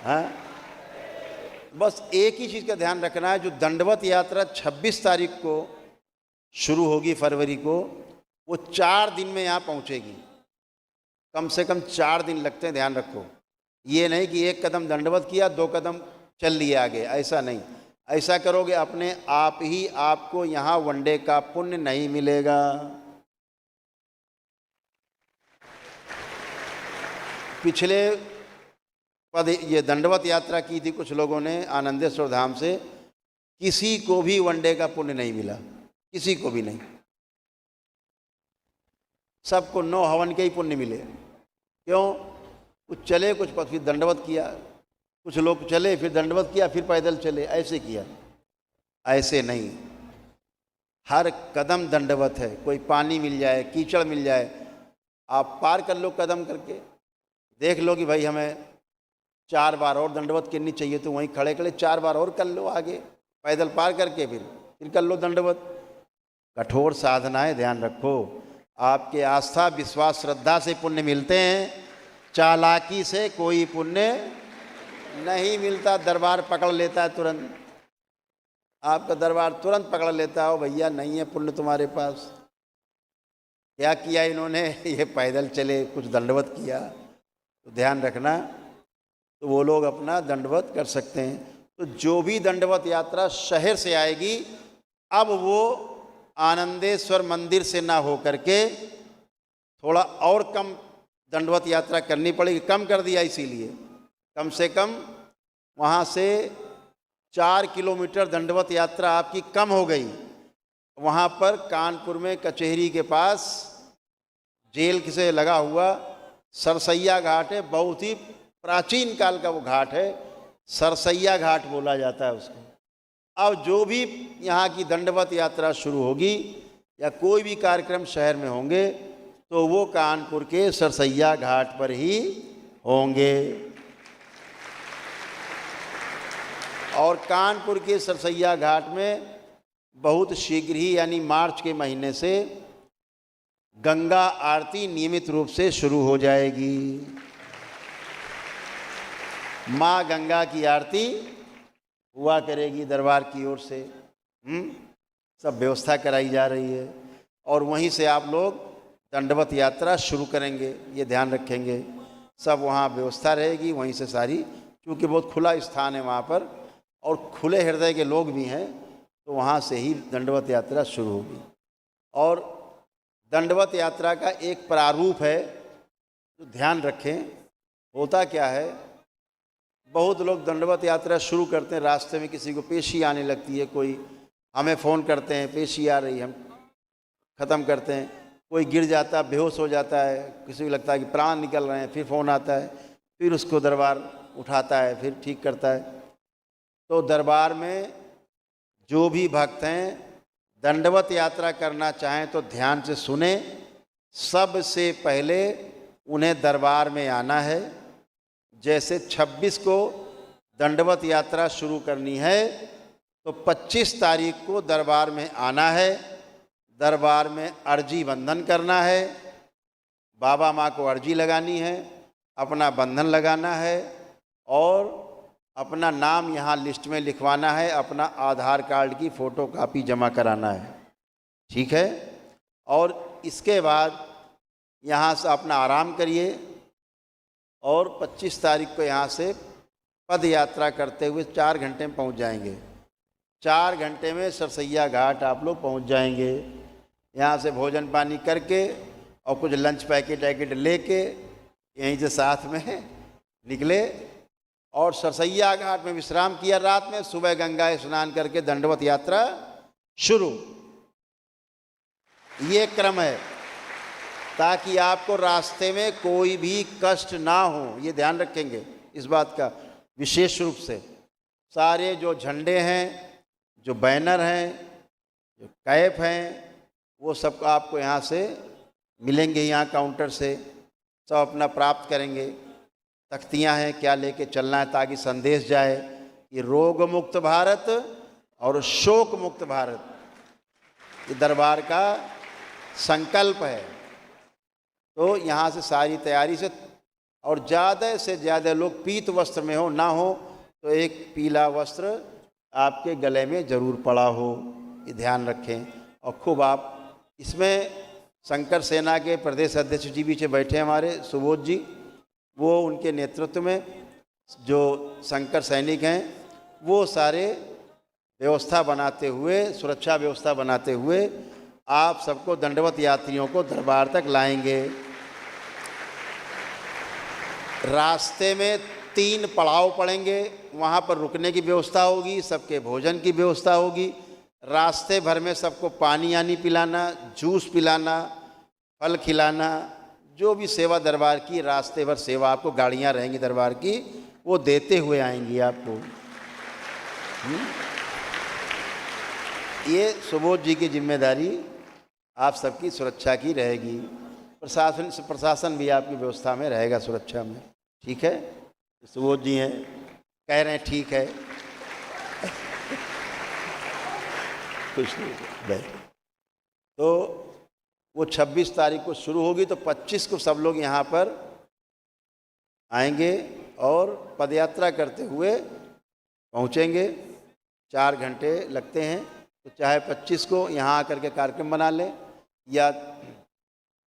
हाँ, बस एक ही चीज़ का ध्यान रखना है, जो दंडवत यात्रा 26 तारीख को शुरू होगी फरवरी को, वो 4 दिन में यहाँ पहुँचेगी। कम से कम 4 दिन लगते हैं, ध्यान रखो। ये नहीं कि एक कदम दंडवत किया 2 कदम चल लिए आगे, ऐसा नहीं। ऐसा करोगे अपने आप ही आपको यहाँ वनडे का पुण्य नहीं मिलेगा। पिछले पद ये दंडवत यात्रा की थी कुछ लोगों ने आनंदेश्वर धाम से, किसी को भी वनडे का पुण्य नहीं मिला, किसी को भी नहीं। सबको 9 हवन के ही पुण्य मिले। क्यों? कुछ चले, कुछ पद, फिर दंडवत किया, कुछ लोग चले फिर दंडवत किया, फिर पैदल चले, ऐसे किया। ऐसे नहीं, हर कदम दंडवत है। कोई पानी मिल जाए, कीचड़ मिल जाए, आप पार कर लो कदम करके। देख लो कि भाई हमें 4 बार और दंडवत करनी चाहिए, तो वहीं खड़े खड़े 4 बार और कर लो आगे, पैदल पार करके फिर कर लो दंडवत। कठोर साधनाएं, ध्यान रखो। आपके आस्था, विश्वास, श्रद्धा से पुण्य मिलते हैं, चालाकी से कोई पुण्य नहीं मिलता। दरबार पकड़ लेता है तुरंत, आपका दरबार तुरंत पकड़ लेता हो, भैया नहीं है पुण्य तुम्हारे पास। क्या किया इन्होंने? ये पैदल चले, कुछ दंडवत किया। तो ध्यान रखना, तो वो लोग अपना दंडवत कर सकते हैं। तो जो भी दंडवत यात्रा शहर से आएगी, अब वो आनंदेश्वर मंदिर से ना हो करके थोड़ा और कम दंडवत यात्रा करनी पड़ेगी। कम कर दिया इसीलिए, कम से कम वहाँ से 4 किलोमीटर दंडवत यात्रा आपकी कम हो गई। वहाँ पर कानपुर में कचहरी के पास जेल से लगा हुआ सरसैया घाट है, बहुत ही प्राचीन काल का वो घाट है, सरसैया घाट बोला जाता है उसको। अब जो भी यहाँ की दंडवत यात्रा शुरू होगी या कोई भी कार्यक्रम शहर में होंगे, तो वो कानपुर के सरसैया घाट पर ही होंगे। और कानपुर के सरसैया घाट में बहुत शीघ्र ही, यानी मार्च के महीने से गंगा आरती नियमित रूप से शुरू हो जाएगी। माँ गंगा की आरती हुआ करेगी दरबार की ओर से। सब व्यवस्था कराई जा रही है, और वहीं से आप लोग दंडवत यात्रा शुरू करेंगे, ये ध्यान रखेंगे। सब वहाँ व्यवस्था रहेगी, वहीं से सारी, क्योंकि बहुत खुला स्थान है वहाँ पर और खुले हृदय के लोग भी हैं, तो वहाँ से ही दंडवत यात्रा शुरू होगी। और दंडवत यात्रा का एक प्रारूप है, तो ध्यान रखें। होता क्या है, बहुत लोग दंडवत यात्रा शुरू करते हैं, रास्ते में किसी को पेशी आने लगती है, कोई हमें फ़ोन करते हैं पेशी आ रही, हम ख़त्म करते हैं। कोई गिर जाता है, बेहोश हो जाता है, किसी को लगता है कि प्राण निकल रहे हैं, फिर फ़ोन आता है, फिर उसको दरबार उठाता है, फिर ठीक करता है। तो दरबार में जो भी भक्त हैं दंडवत यात्रा करना चाहें तो ध्यान से सुने। सबसे पहले उन्हें दरबार में आना है। जैसे 26 को दंडवत यात्रा शुरू करनी है, तो 25 तारीख को दरबार में आना है। दरबार में अर्जी बंधन करना है, बाबा माँ को अर्जी लगानी है, अपना बंधन लगाना है, और अपना नाम यहाँ लिस्ट में लिखवाना है, अपना आधार कार्ड की फ़ोटो कापी जमा कराना है। ठीक है? और इसके बाद यहाँ से अपना आराम करिए, और 25 तारीख को यहाँ से पद यात्रा करते हुए 4 घंटे में पहुँच जाएंगे। 4 घंटे में सरसैया घाट आप लोग पहुँच जाएंगे। यहाँ से भोजन पानी करके और कुछ लंच पैकेट लेके यहीं से साथ में निकले, और सरसैया घाट में विश्राम किया रात में। सुबह गंगा स्नान करके दंडवत यात्रा शुरू। ये क्रम है, ताकि आपको रास्ते में कोई भी कष्ट ना हो, ये ध्यान रखेंगे इस बात का विशेष रूप से। सारे जो झंडे हैं, जो बैनर हैं, जो कैप हैं, वो सब आपको यहाँ से मिलेंगे, यहाँ काउंटर से सब अपना प्राप्त करेंगे। तख्तियाँ हैं, क्या लेके चलना है, ताकि संदेश जाए कि रोग मुक्त भारत और शोक मुक्त भारत, ये दरबार का संकल्प है। तो यहाँ से सारी तैयारी से और ज़्यादा से ज़्यादा लोग पीत वस्त्र में हो, ना हो तो एक पीला वस्त्र आपके गले में ज़रूर पड़ा हो, ये ध्यान रखें। और खूब आप इसमें शंकर सेना के प्रदेश अध्यक्ष जी पीछे बैठे हैं हमारे सुबोध जी, वो उनके नेतृत्व में जो शंकर सैनिक हैं वो सारे व्यवस्था बनाते हुए, सुरक्षा व्यवस्था बनाते हुए आप सबको दंडवत यात्रियों को दरबार तक लाएंगे। रास्ते में 3 पड़ाव पड़ेंगे, वहाँ पर रुकने की व्यवस्था होगी, सबके भोजन की व्यवस्था होगी। रास्ते भर में सबको पानी आनी पिलाना, जूस पिलाना, फल खिलाना, जो भी सेवा दरबार की रास्ते भर सेवा आपको, गाड़ियाँ रहेंगी दरबार की, वो देते हुए आएंगी आपको। ये सुबोध जी की जिम्मेदारी आप सबकी सुरक्षा की रहेगी। प्रशासन भी आपकी व्यवस्था में रहेगा, सुरक्षा में। ठीक है, सुबोध जी हैं, कह रहे हैं ठीक है। कुछ नहीं। तो वो 26 तारीख को शुरू होगी, तो 25 को सब लोग यहाँ पर आएंगे और पदयात्रा करते हुए पहुँचेंगे। 4 घंटे लगते हैं, तो चाहे 25 को यहाँ आकर के कार्यक्रम बना लें या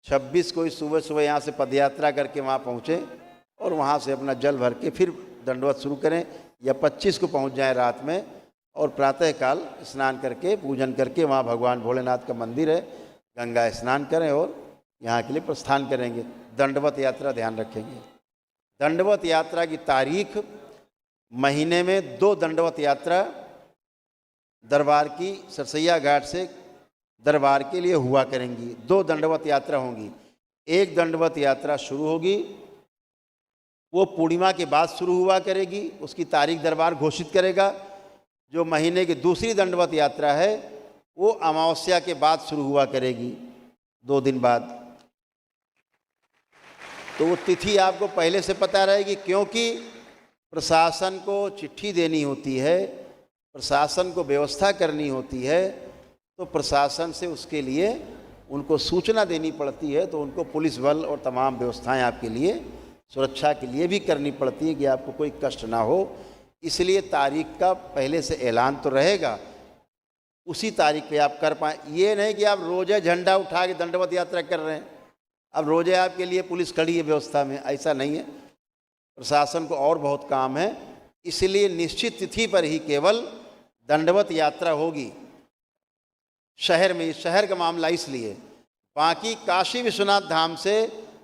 26 को ही सुबह सुबह यहाँ से पदयात्रा करके वहाँ पहुँचें और वहाँ से अपना जल भर के फिर दंडवत शुरू करें, या 25 को पहुँच जाएं रात में और प्रातःकाल स्नान करके पूजन करके वहाँ भगवान भोलेनाथ का मंदिर है, गंगा स्नान करें और यहाँ के लिए प्रस्थान करेंगे। दंडवत यात्रा ध्यान रखेंगे। दंडवत यात्रा की तारीख, महीने में 2 दंडवत यात्रा दरबार की सरसैया घाट से दरबार के लिए हुआ करेंगी। 2 दंडवत यात्रा होंगी। एक दंडवत यात्रा शुरू होगी, वो पूर्णिमा के बाद शुरू हुआ करेगी, उसकी तारीख दरबार घोषित करेगा। जो महीने की दूसरी दंडवत यात्रा है वो अमावस्या के बाद शुरू हुआ करेगी, 2 दिन बाद। तो वो तिथि आपको पहले से पता रहेगी, क्योंकि प्रशासन को चिट्ठी देनी होती है, प्रशासन को व्यवस्था करनी होती है, तो प्रशासन से उसके लिए उनको सूचना देनी पड़ती है। तो उनको पुलिस बल और तमाम व्यवस्थाएं आपके लिए, सुरक्षा के लिए भी करनी पड़ती है कि आपको कोई कष्ट ना हो। इसलिए तारीख का पहले से ऐलान तो रहेगा, उसी तारीख पे आप कर पाएँ। ये नहीं कि आप रोज़े झंडा उठा के दंडवत यात्रा कर रहे हैं, अब रोज़े आपके लिए पुलिस खड़ी है व्यवस्था में, ऐसा नहीं है। प्रशासन को और बहुत काम है, इसलिए निश्चित तिथि पर ही केवल दंडवत यात्रा होगी शहर में। शहर का मामला इसलिए, बाकी काशी विश्वनाथ धाम से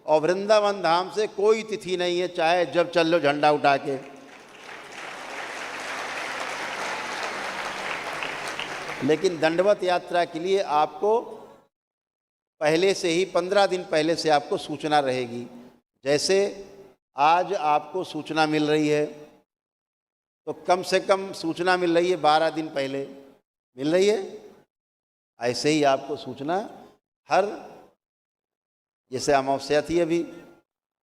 और वृंदावन धाम से कोई तिथि नहीं है, चाहे जब चल लो झंडा उठा के। लेकिन दंडवत यात्रा के लिए आपको पहले से ही 15 दिन पहले से आपको सूचना रहेगी। जैसे आज आपको सूचना मिल रही है, तो कम से कम सूचना मिल रही है 12 दिन पहले मिल रही है। ऐसे ही आपको सूचना हर, जैसे अमावस्या थी अभी,